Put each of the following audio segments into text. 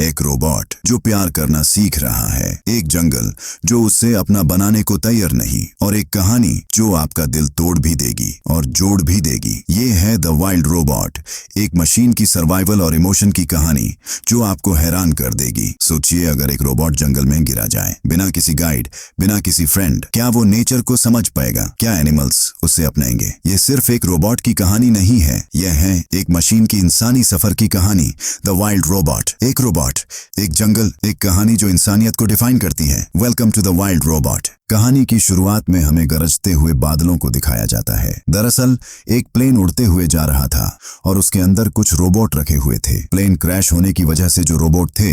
एक रोबोट जो प्यार करना सीख रहा है, एक जंगल जो उससे अपना बनाने को तैयार नहीं, और एक कहानी जो आपका दिल तोड़ भी देगी और जोड़ भी देगी। ये है द वाइल्ड रोबोट, एक मशीन की सर्वाइवल और इमोशन की कहानी जो आपको हैरान कर देगी। सोचिए, अगर एक रोबोट जंगल में गिरा जाए, बिना किसी गाइड, बिना किसी फ्रेंड, क्या वो नेचर को समझ पाएगा? क्या एनिमल्स उसे अपनाएंगे? ये सिर्फ एक रोबोट की कहानी नहीं है, यह है एक मशीन की इंसानी सफर की कहानी। द वाइल्ड रोबोट, एक रोबोट, एक जंगल, एक कहानी जो इंसानियत को डिफाइन करती है। Welcome to the wild robot. कहानी की शुरुआत में हमें गरजते हुए बादलों को दिखाया जाता है। दरअसल एक प्लेन उड़ते हुए जा रहा था और उसके अंदर कुछ रोबोट रखे हुए थे। प्लेन क्रैश होने की वजह से जो रोबोट थे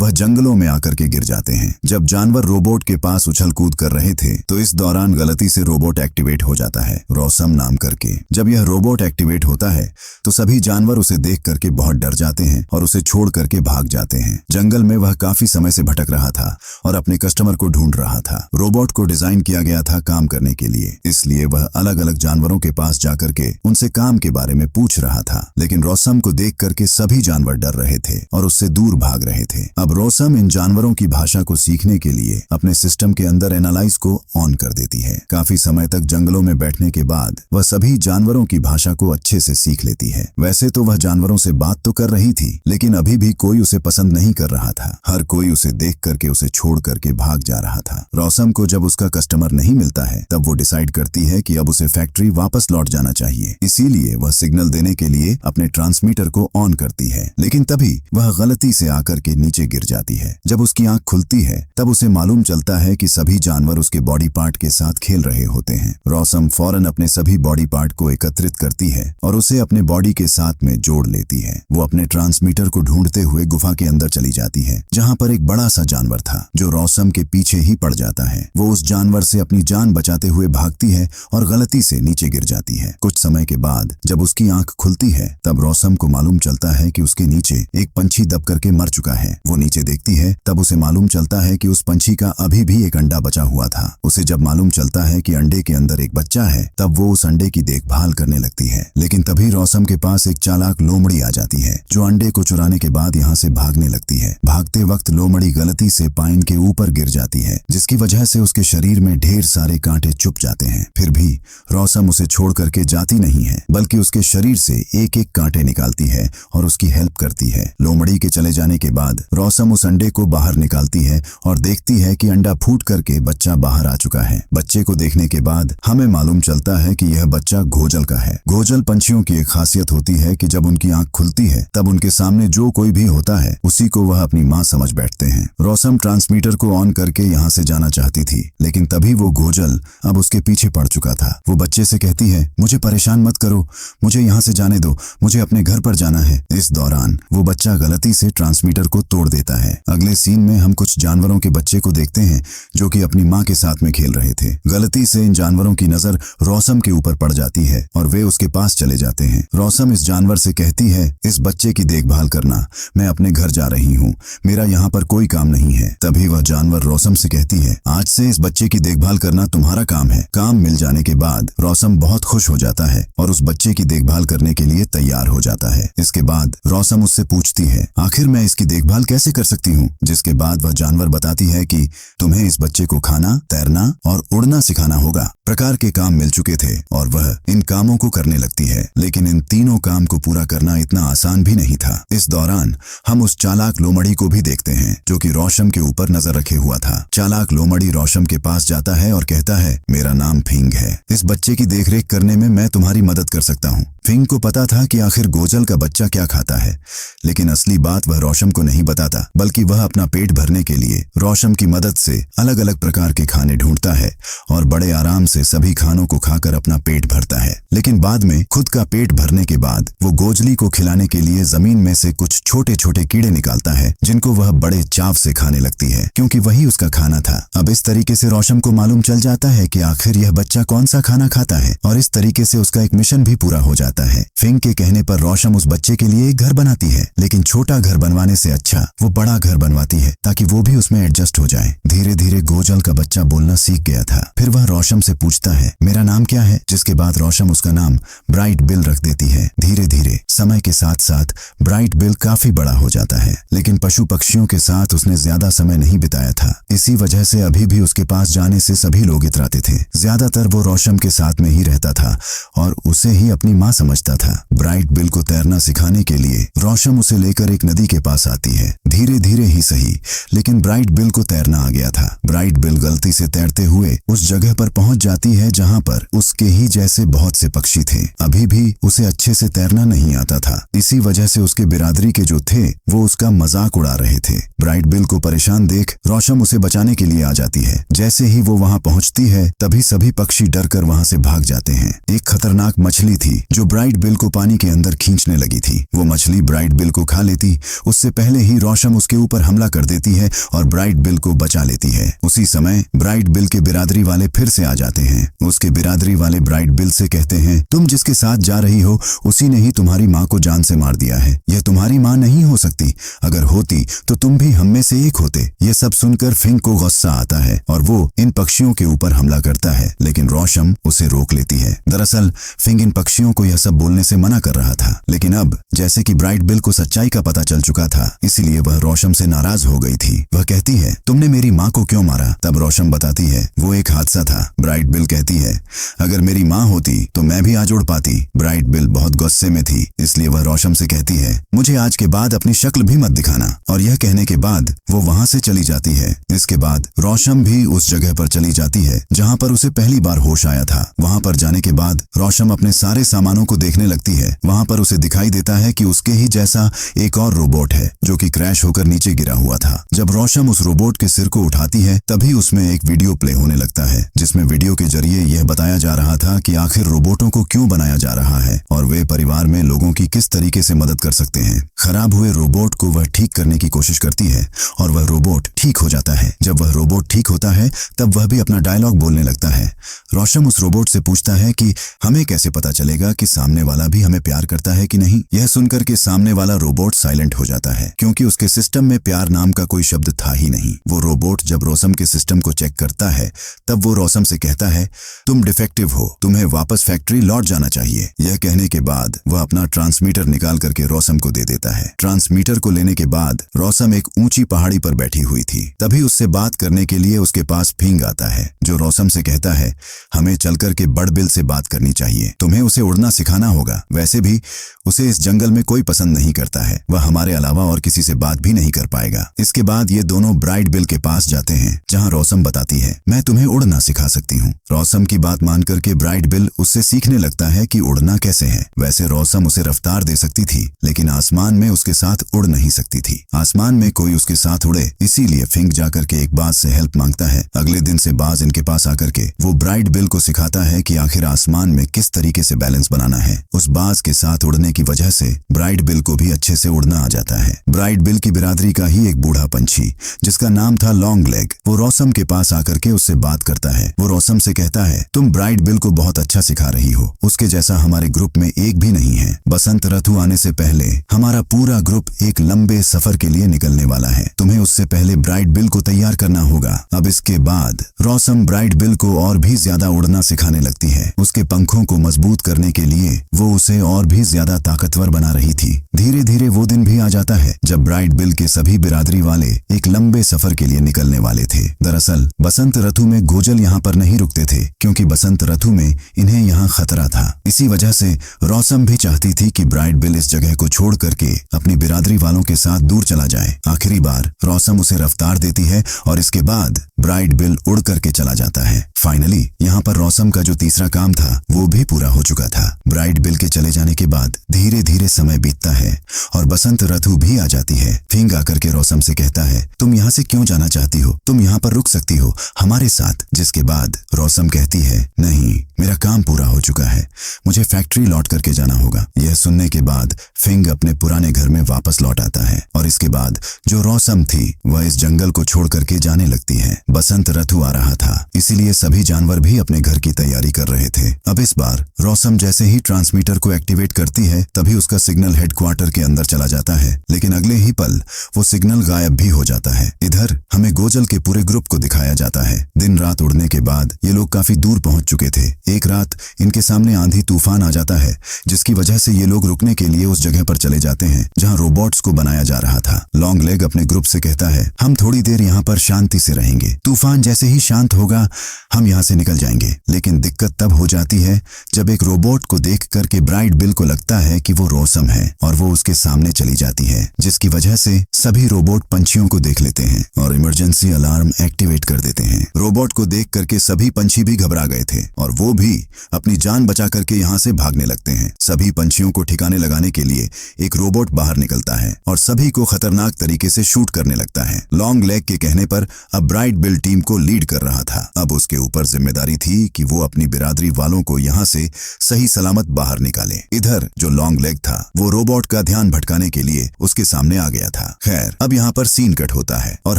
वह जंगलों में आकर के गिर जाते हैं। जब जानवर रोबोट के पास उछल कूद कर रहे थे तो इस दौरान गलती से रोबोट एक्टिवेट हो जाता है, रॉसम नाम करके। जब यह रोबोट एक्टिवेट होता है तो सभी जानवर उसे देख करके बहुत डर जाते हैं और उसे छोड़ करके भाग जाते हैं। जंगल में वह काफी समय से भटक रहा था और अपने कस्टमर को ढूंढ रहा था। रोबोट को डिजाइन किया गया था काम करने के लिए, इसलिए वह अलग अलग जानवरों के पास जाकर के उनसे काम के बारे में पूछ रहा था। लेकिन रॉसम को देख करके सभी जानवर डर रहे थे और उससे दूर भाग रहे थे। अब रॉसम इन जानवरों की भाषा को सीखने के लिए अपने सिस्टम के अंदर एनालाइज को ऑन कर देती है। काफी समय तक जंगलों में बैठने के बाद वह सभी जानवरों की भाषा को अच्छे से सीख लेती है। वैसे तो वह जानवरों से बात तो कर रही थी, लेकिन अभी भी कोई उसे पसंद नहीं कर रहा था। हर कोई उसे देख करके उसे छोड़ करके भाग जा रहा था। रॉसम को जब उसका कस्टमर नहीं मिलता है तब वो डिसाइड करती है कि अब उसे फैक्ट्री वापस लौट जाना चाहिए। इसीलिए वह सिग्नल देने के लिए अपने ट्रांसमीटर को ऑन करती है, लेकिन तभी वह गलती से आकर के नीचे गिर जाती है। जब उसकी आंख खुलती है तब उसे मालूम चलता है कि सभी जानवर उसके बॉडी पार्ट के साथ खेल रहे होते हैं। रॉसम फौरन अपने सभी बॉडी पार्ट को एकत्रित करती है और उसे अपने बॉडी के साथ में जोड़ लेती है। वो अपने ट्रांसमीटर को ढूंढते हुए गुफा के अंदर चली जाती है, जहाँ पर एक बड़ा सा जानवर था जो रॉसम के पीछे ही पड़ जाता है। वो उस जानवर से अपनी जान बचाते हुए भागती है और गलती से नीचे गिर जाती है। कुछ समय के बाद जब उसकी आंख खुलती है तब रॉसम को मालूम चलता है कि उसके नीचे एक पंछी दब करके मर चुका है। वो नीचे देखती है तब उसे मालूम चलता है कि उस पंछी का अभी भी एक अंडा बचा हुआ था। उसे जब मालूम चलता है कि अंडे के अंदर एक बच्चा है तब वो उस अंडे की देखभाल करने लगती है। लेकिन तभी रॉसम के पास एक चालाक लोमड़ी आ जाती है जो अंडे को चुराने के बाद यहाँ से भागने लगती है। भागते वक्त लोमड़ी गलती से पाइन के ऊपर गिर जाती है, जिसकी वजह से उसके शरीर में ढेर सारे कांटे चुप जाते हैं। फिर भी रॉसम उसे छोड़ करके जाती नहीं है, बल्कि उसके शरीर से एक एक कांटे निकालती है और उसकी हेल्प करती है। लोमड़ी के चले जाने के बाद रॉसम उस अंडे को बाहर निकालती है और देखती है कि अंडा फूट करके बच्चा बाहर आ चुका है। बच्चे को देखने के बाद हमें मालूम चलता है कि यह बच्चा घोजल का है। घोजल पंछियों की एक खासियत होती है कि जब उनकी आंख खुलती है तब उनके सामने जो कोई भी होता है उसी को वह अपनी माँ समझ बैठते हैं। रॉसम ट्रांसमीटर को ऑन करके यहाँ से जाना चाहती थी, लेकिन तभी वो घोजल अब उसके पीछे पड़ चुका था। वो बच्चे से कहती है, मुझे परेशान मत करो, मुझे यहाँ से जाने दो, मुझे अपने घर पर जाना है। इस दौरान वो बच्चा गलती से ट्रांसमीटर को तोड़ देता है। अगले सीन में हम कुछ जानवरों के बच्चे को देखते हैं जो कि अपनी माँ के साथ में खेल रहे थे। गलती से इन जानवरों की नजर रॉसम के ऊपर पड़ जाती है और वे उसके पास चले जाते हैं। रॉसम इस जानवर से कहती है, इस बच्चे की देखभाल करना, मैं अपने घर जा रही हूँ, मेरा यहाँ पर कोई काम नहीं है। तभी वह जानवर रॉसम से कहती है, आज से इस बच्चे की देखभाल करना तुम्हारा काम है। काम मिल जाने के बाद रॉसम बहुत खुश हो जाता है और उस बच्चे की देखभाल करने के लिए तैयार हो जाता है। इसके बाद रॉसम उससे पूछती है, आखिर मैं इसकी देखभाल कैसे कर सकती हूँ? जिसके बाद वह जानवर बताती है कि तुम्हें इस बच्चे को खाना, तैरना और उड़ना सिखाना होगा। प्रकार के काम मिल चुके थे और वह इन कामों को करने लगती है, लेकिन इन तीनों काम को पूरा करना इतना आसान भी नहीं था। इस दौरान हम उस चालाक लोमड़ी को भी देखते हैं जो कि रॉसम के ऊपर नजर रखे हुआ था। चालाक लोमड़ी रॉसम के पास जाता है और कहता है, मेरा नाम फिंग है, इस बच्चे की देखरेख करने में मैं तुम्हारी मदद कर सकता हूँ। फिंग को पता था कि आखिर घोजल का बच्चा क्या खाता है, लेकिन असली बात वह रॉसम को नहीं बताता, बल्कि वह अपना पेट भरने के लिए रॉसम की मदद से अलग अलग प्रकार के खाने ढूंढता है और बड़े आराम से सभी खानों को खाकर अपना पेट भरता है। लेकिन बाद में खुद का पेट भरने के बाद वो गोजली को खिलाने के लिए जमीन में से कुछ छोटे छोटे कीड़े निकालता है, जिनको वह बड़े चाव से खाने लगती है, क्योंकि वही उसका खाना था। अब इस तरीके से रॉसम को मालूम चल जाता है कि आखिर यह बच्चा कौन सा खाना खाता है और इस तरीके से उसका एक मिशन भी पूरा हो जाता है। फिंग के कहने पर रॉसम उस बच्चे के लिए एक घर बनाती है, लेकिन छोटा घर बनवाने से अच्छा वो बड़ा घर बनवाती है ताकि वो भी उसमें एडजस्ट हो जाए। धीरे धीरे गोजल का बच्चा बोलना सीख गया था। फिर वह रॉसम से पूछता है, मेरा नाम क्या है? जिसके बाद रोशम उसका नाम ब्राइट बिल रख देती है। धीरे धीरे समय के साथ साथ ब्राइट बिल काफी बड़ा हो जाता है, लेकिन पशु पक्षियों के साथ उसने ज्यादा समय नहीं बिताया था। इसी वजह से अभी भी उसके पास जाने से सभी लोग इतराते थे। ज्यादातर वो रोशम के साथ में ही रहता था और उसे ही अपनी माँ समझता था। ब्राइट बिल को तैरना सिखाने के लिए रोशम उसे लेकर एक नदी के पास आती है। धीरे धीरे ही सही, लेकिन ब्राइट बिल को तैरना आ गया था। ब्राइट बिल गलती से तैरते हुए उस जगह पर पहुंच जाती है जहां पर उसके ही जैसे बहुत से पक्षी थे। अभी भी उसे अच्छे से तैरना नहीं आता था। इसी वजह से उसके बिरादरी के जो थे वो उसका मजाक उड़ा रहे थे। ब्राइट बिल को परेशान देख रोशम उसे बचाने के लिए आ जाती है। जैसे ही वो वहां पहुंचती है तभी सभी पक्षी डरकर वहां से भाग जाते हैं। एक खतरनाक मछली थी जो ब्राइट बिल को पानी के अंदर खींचने लगी थी। वो मछली ब्राइट बिल को खा लेती। उससे पहले ही रोशम उसके ऊपर हमला कर देती है और ब्राइट बिल को बचा लेती है। उसी समय ब्राइट बिल के बिरादरी वाले फिर से आ जाते हैं। उसके बिरादरी वाले ब्राइट बिल से कहते हैं, तुम जिसके साथ जा रही हो उसी ने ही तुम्हारी माँ को जान से मार दिया है। यह तुम्हारी माँ नहीं हो सकती। अगर होती तो तुम भी हम में से एक होते। ये सब सुनकर फिंग को गुस्सा आता है और वो इन पक्षियों के ऊपर हमला करता है, लेकिन रोशम उसे रोक लेती है। दरअसल फिंग इन पक्षियों को यह सब बोलने से मना कर रहा था, लेकिन अब जैसे कि ब्राइट बिल को सच्चाई का पता चल चुका था, इसीलिए वह रोशम से नाराज हो गई थी। वह कहती है, तुमने मेरी माँ को क्यों मारा? तब रोशम बताती है, वो एक हादसा था। ब्राइट बिल कहती है, अगर मेरी माँ होती तो मैं भी आज उड़ पाती। ब्राइट बिल बहुत गुस्से में थी, इसलिए वह रोशम से कहती है, मुझे आज के बाद अपनी शक्ल भी मत दिखाना। और यह कहने के बाद वो वहां से चली जाती है। इसके बाद रोशम भी उस जगह पर चली जाती है जहां पर उसे पहली बार होश आया था। वहां पर जाने के बाद रोशम अपने सारे सामानों को देखने लगती है। वहां पर उसे दिखाई देता है कि उसके ही जैसा एक और रोबोट है जो कि क्रैश होकर नीचे गिरा हुआ था। जब रोशम उस रोबोट के सिर को उठाती है तभी उसमें एक वीडियो प्ले होने लगता है, जिसमें वीडियो के जरिए यह बताया जा रहा था कि आखिर रोबोटों को क्यों बनाया जा रहा है और वे परिवार में लोगों की किस तरीके से मदद कर सकते हैं। खराब हुए रोबोट को वह ठीक करने की कोशिश करती है और वह रोबोट ठीक हो जाता है। जब वह रोबोट ठीक होता है तब वह भी अपना डायलॉग बोलने लगता है। रोशम उस रोबोट से पूछता है कि हमें कैसे पता चलेगा कि सामने वाला भी हमें प्यार करता है कि नहीं। यह सुनकर के सामने वाला रोबोट साइलेंट हो जाता है, क्योंकि उसके सिस्टम में प्यार नाम का कोई शब्द था ही नहीं। वो रोबोट जब रोशम के सिस्टम को चेक करता है तब वो रोशम से कहता है, तुम डिफेक्टिव हो, तुम्हें वापस फैक्ट्री लौट जाना चाहिए। यह कहने के बाद वह अपना ट्रांसमीटर निकाल करके रोशम को दे देता है। ट्रांसमीटर को लेने के बाद रोशम एक ऊंची पहाड़ी पर बैठी हुई थी। तभी उससे बात करने के लिए उसके पास फिंग आता है, जो रोशम से कहता है, हमें चलकर के बड़ बिल से बात करनी चाहिए। तुम्हें उसे उड़ना सिखाना होगा। वैसे भी उसे इस जंगल में कोई पसंद नहीं करता है। वह हमारे अलावा और किसी से बात भी नहीं कर पाएगा। इसके बाद ये दोनों ब्राइट बिल के पास जाते हैं, जहां रोशम बताती है, मैं तुम्हें उड़ना सिखा सकती हूँ। रोशम की बात मान करके ब्राइट बिल उससे सीखने लगता है कि उड़ना कैसे है। वैसे रोशम उसे रफ्तार दे सकती थी, लेकिन आसमान में उसके साथ उड़ नहीं सकती थी। आसमान में कोई उसके साथ उड़े, इसीलिए फिंग जाकर के एक बाज से हेल्प मांगता है। अगले दिन से बाज इनके पास आकर के वो ब्राइट बिल को सिखाता है कि आखिर आसमान में किस तरीके से बैलेंस बनाना है। उस बाज के साथ उड़ने की वजह से ब्राइट बिल को भी अच्छे से उड़ना आ जाता है। ब्राइट बिल की बिरादरी का ही एक बूढ़ा पंछी, जिसका नाम था लॉन्ग लेग, वो रोशम के पास आकर के उससे बात करता है। वो रोशम से कहता है, तुम ब्राइट बिल को बहुत अच्छा सिखा रही हो। उसके जैसा हमारे ग्रुप में एक भी नहीं है। बसंत ऋतु आने से पहले हमारा पूरा ग्रुप एक लंबे सफर के लिए निकलने वाला है। तुम्हें उससे पहले ब्राइट बिल को तैयार करना होगा। अब इसके बाद रोशम ब्राइट बिल को और भी ज्यादा उड़ना सिखाने लगती है। उसके पंखों को मजबूत करने के लिए वो उसे और भी ज्यादा ताकतवर बना रही थी। धीरे धीरे वो दिन भी आ जाता है जब ब्राइट बिल के सभी बिरादरी वाले एक लंबे सफर के लिए निकलने वाले थे। दरअसल बसंत ऋतु में गोजल यहाँ पर नहीं रुकते थे, क्योंकि बसंत ऋतु में इन्हें यहाँ खतरा था। इसी वजह से रोशम भी चाहती थी कि ब्राइट बिल इस जगह को छोड़ करके अपनी बिरादरी वालों के साथ दूर चला जाए। आखिरी बार रोशम उसे रफ्तार देती है और इसके बाद ब्राइट बिल उड़ करके चला जाता है। फाइनली यहाँ पर रोशम का जो तीसरा काम था वो भी पूरा हो चुका था। ब्राइट बिल के चले जाने के बाद धीरे धीरे समय बीतता है और बसंत ऋतु भी आ जाती है। फिंग आकर के रोशम से कहता है, तुम यहाँ से क्यों जाना चाहती हो? तुम यहाँ पर रुक सकती हो हमारे साथ। जिसके बाद रोशम कहती है, नहीं, मेरा काम पूरा हो चुका है, मुझे फैक्ट्री लौट करके जाना होगा। यह सुनने के बाद फिंग अपने पुराने घर में वापस लौट आता है और इसके बाद जो रॉसम थी वह इस जंगल को छोड़ करके जाने लगती है। बसंत ऋतु आ रहा था, इसीलिए सभी जानवर भी अपने घर की तैयारी कर रहे थे। अब इस बार रॉसम जैसे ही ट्रांसमीटर को एक्टिवेट करती है तभी उसका सिग्नल हेडक्वार्टर के अंदर चला जाता है, लेकिन अगले ही पल वो सिग्नल गायब भी हो जाता है। इधर हमें गोजल के पूरे ग्रुप को दिखाया जाता है। दिन रात उड़ने के बाद ये लोग काफी दूर पहुंच चुके थे। एक रात इनके सामने आंधी तूफान आ जाता है, जिसकी वजह से ये लोग रुकने के लिए उस जगह पर चले जाते हैं जहां रोबोट्स को बनाया जा रहा था। लॉन्ग लेग अपने ग्रुप से कहता है, हम थोड़ी देर यहाँ पर शांति से रहेंगे, तूफान जैसे ही शांत होगा हम यहाँ से निकल जाएंगे। लेकिन दिक्कत तब हो जाती है जब एक रोबोट को देख करके ब्राइट बिल को लगता है कि वो रॉसम है और वो उसके सामने चली जाती है, जिसकी वजह से सभी रोबोट पंछियों को देख लेते हैं और इमरजेंसी अलार्म एक्टिवेट कर देते हैं। रोबोट को देख करके सभी पंछी भी घबरा गए थे और वो भी अपनी जान बचा करके यहाँ से भागने लगते हैं। सभी पंछियों को ठिकाने लगाने के लिए एक रोबोट बाहर निकलता है और सभी को खतरनाक तरीके से शूट करने लगता है। लॉन्ग लेग के कहने पर अब ब्राइट बिल टीम को लीड कर रहा था। अब उसके ऊपर जिम्मेदारी थी कि वो अपनी बिरादरी वालों को यहाँ से सही सलामत बाहर निकाले। इधर जो लॉन्ग लेग था वो रोबोट का ध्यान भटकाने के लिए उसके सामने आ गया था। खैर अब यहाँ पर सीन कट होता है और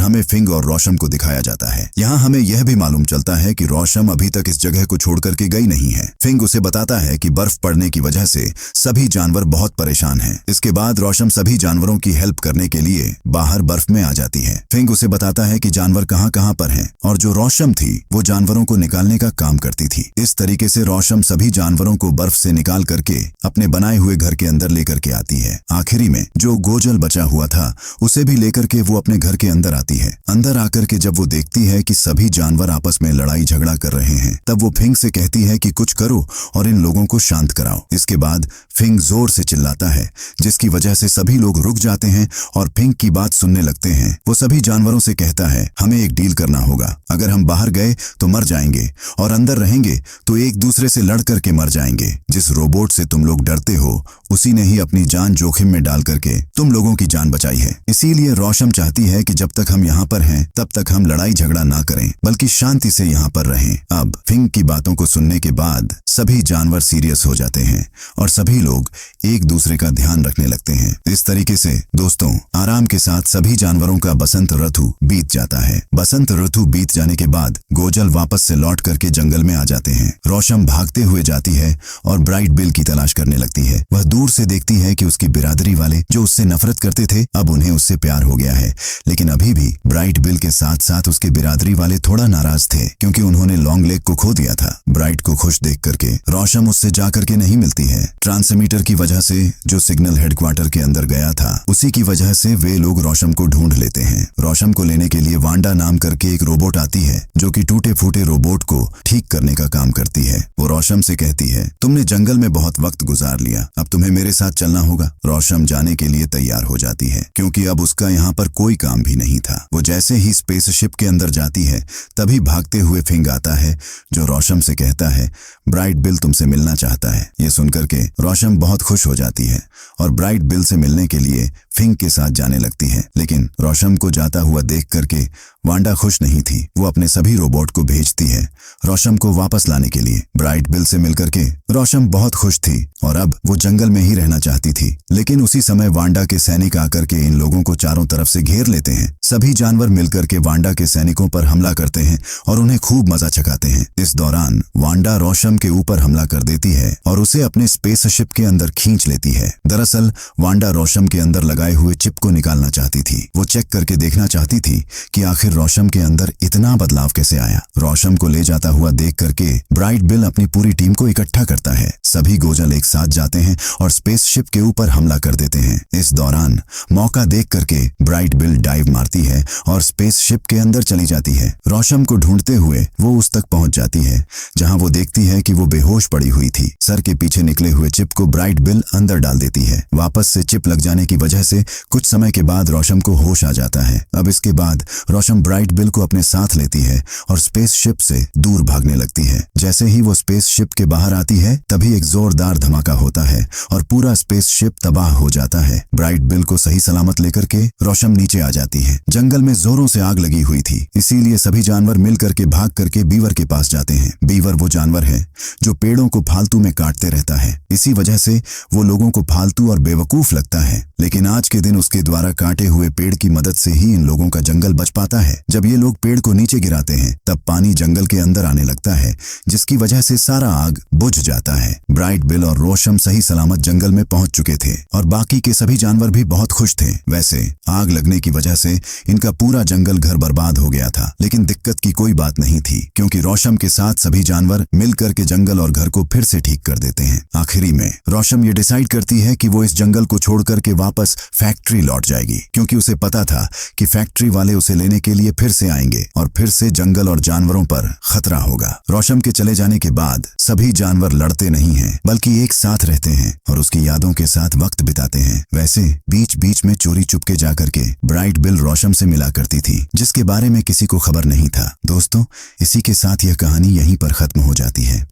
हमें फिंग और रॉसम को दिखाया जाता है। यहाँ हमें यह भी मालूम चलता है कि रॉसम अभी तक इस जगह को छोड़ करके गई नहीं है। फिंग उसे बताता है कि बर्फ पड़ने की वजह से सभी जानवर बहुत परेशान हैं। इसके बाद रॉसम सभी जानवरों की हेल्प करने के लिए बाहर बर्फ में आ जाती है। फिंग उसे बताता है कि जानवर कहाँ कहाँ पर हैं और जो रॉसम थी वो जानवरों को निकालने का काम करती थी। इस तरीके से रॉसम सभी जानवरों को बर्फ से निकाल करके अपने बनाए हुए घर के अंदर लेकर के आती है। आखिरी में जो गोजल बचा हुआ था उसे भी लेकर के वो अपने घर के अंदर आती है। अंदर आकर के जब वो देखती है कि सभी जानवर आपस में लड़ाई झगड़ा कर रहे हैं तब वो फिंग से कहती है कि कुछ करो और इन लोगों को शांत कराओ। इसके बाद फिंग जोर से चिल्लाता है, जिसकी वजह से सभी लोग रुक जाते हैं और फिंग की बात सुनने लगते हैं। वो सभी जानवरों से कहता है, हमें एक डील करना होगा, अगर हम बाहर गए तो मर जाएंगे और अंदर रहेंगे तो एक दूसरे से लड़ करके मर जाएंगे। जिस रोबोट से तुम लोग डरते हो उसी ने ही अपनी जान जोखिम में डाल करके तुम लोगों की जान बचाई है। इसीलिए रॉसम चाहती है कि जब तक हम यहाँ पर हैं तब तक हम लड़ाई झगड़ा ना करें बल्कि शांति से यहाँ पर रहें। अब फिंग की बातों को सुनने के बाद सभी जानवर सीरियस हो जाते हैं और सभी लोग एक दूसरे का ध्यान रखने लगते हैं। इस तरीके से दोस्तों आराम के साथ सभी जानवरों का बसंत ऋतु बीत जाता है। बसंत ऋतु बीत जाने के बाद गोजल वापस से लौट करके जंगल में आ जाते हैं। रॉसम भागते हुए जाती है और ब्राइट बिल की तलाश करने लगती है। वह दूर से देखती है कि उसकी बिरादरी वाले जो उससे नफरत करते थे अब उन्हें उससे प्यार हो गया है, लेकिन अभी भी ब्राइट बिल के साथ साथ उसके बिरादरी वाले थोड़ा नाराज थे क्योंकि उन्होंने लॉन्ग लेग को खो दिया था। ब्राइट को खुश देख करके रॉसम उससे जा करके नहीं मिलती है। ट्रांसमीटर की वजह से जो सिग्नल हेडक्वार्टर के अंदर गया था उसी की वजह से वे लोग रॉसम को ढूंढ लेते हैं। रॉसम को लेने के लिए वांडा नाम करके एक रोबोट आती है जो कि टूटे फूटे रोबोट को ठीक करने का काम करती है। वो रॉसम से कहती है, तुमने जंगल में बहुत वक्त गुजार लिया, अब तुम्हें मेरे साथ चलना होगा। रॉसम जाने के लिए तैयार हो जाती है क्योंकि अब उसका यहाँ पर कोई काम भी नहीं था। वो जैसे ही स्पेसशिप के अंदर जाती है तभी भागते हुए फिंग आता है जो रॉसम से कहता है, ब्राइट बिल तुमसे मिलना चाहता है। ये सुनकर के रॉसम बहुत खुश हो जाती है और ब्राइट बिल से मिलने के लिए फिंग के साथ जाने लगती है। लेकिन रॉसम को जाता हुआ देख करके वांडा खुश नहीं थी। वो अपने सभी रोबोट को भेजती है रॉसम को वापस लाने के लिए। ब्राइट बिल से मिलकर के रॉसम बहुत खुश थी और अब वो जंगल में ही रहना चाहती थी। लेकिन उसी समय वांडा के सैनिक आकर के इन लोगों को चारों तरफ से घेर लेते हैं। सभी जानवर मिलकर के वांडा के सैनिकों पर हमला करते हैं और उन्हें खूब मजा चखाते हैं। इस दौरान वांडा रॉसम के ऊपर हमला कर देती है और उसे अपने स्पेसशिप के अंदर खींच लेती है। दरअसल वांडा रॉसम के अंदर लगाए हुए चिप को निकालना चाहती थी। वो चेक करके देखना चाहती थी कि आखिर रॉसम के अंदर इतना बदलाव कैसे आया। रॉसम को ले जाता हुआ देख करके ब्राइट बिल अपनी पूरी टीम को इकट्ठा करता है। सभी गोजल एक साथ जाते हैं और स्पेसशिप के ऊपर हमला कर देते हैं। इस दौरान मौका देख करके ब्राइट बिल डाइव मारती है और स्पेसशिप के अंदर चली जाती है। रॉसम को ढूंढते हुए वो उस तक पहुंच जाती है जहां वो देखती है कि वो बेहोश पड़ी हुई थी। सर के पीछे निकले हुए चिप को ब्राइट बिल अंदर डाल देती है। वापस से चिप लग जाने की वजह से कुछ समय के बाद रॉसम को होश आ जाता है। अब इसके बाद रॉसम ब्राइट बिल को अपने साथ लेती है और स्पेसशिप से दूर भागने लगती है। जैसे ही वो स्पेसशिप के बाहर आती है तभी एक जोरदार धमाका होता है और पूरा स्पेसशिप तबाह हो जाता है। ब्राइट बिल को सही सलामत लेकर के रॉसम नीचे आ जाती है। जंगल में जोरों से आग लगी हुई थी, इसीलिए सभी जानवर मिल करके भाग करके बीवर के पास जाते हैं। बीवर वो जानवर है जो पेड़ों को फालतू में काटते रहता है। इसी वजह से वो लोगों को फालतू और बेवकूफ लगता है। लेकिन आज के दिन उसके द्वारा काटे हुए पेड़ की मदद से ही इन लोगों का जंगल बच पाता है। जब ये लोग पेड़ को नीचे गिराते हैं तब पानी जंगल के अंदर आने लगता है, जिसकी वजह से सारा आग बुझ जाता है। ब्राइट बिल और रोशम सही सलामत जंगल में पहुंच चुके थे और बाकी के सभी जानवर भी बहुत खुश थे। वैसे आग लगने की वजह से इनका पूरा जंगल घर बर्बाद हो गया था, लेकिन दिक्कत की कोई बात नहीं थी, क्योंकि रोशम के साथ सभी जानवर मिलकर के जंगल और घर को फिर से ठीक कर देते हैं। आखिरी में रोशम ये डिसाइड करती है कि वो इस जंगल को छोड़ करके वापस फैक्ट्री लौट जाएगी, क्योंकि उसे पता था कि फैक्ट्री वाले उसे लेने के लिए फिर से आएंगे और फिर से जंगल और जानवरों पर खतरा होगा। रोशम के चले जाने के बाद सभी जानवर लड़ते नहीं हैं, बल्कि एक साथ रहते हैं और उसकी यादों के साथ वक्त बिताते हैं। वैसे बीच बीच में चोरी चुपके जाकर के ब्राइट बिल रोशम से मिला करती थी, जिसके बारे में किसी को खबर नहीं था। दोस्तों, इसी के साथ यह कहानी यहीं पर खत्म हो जाती है।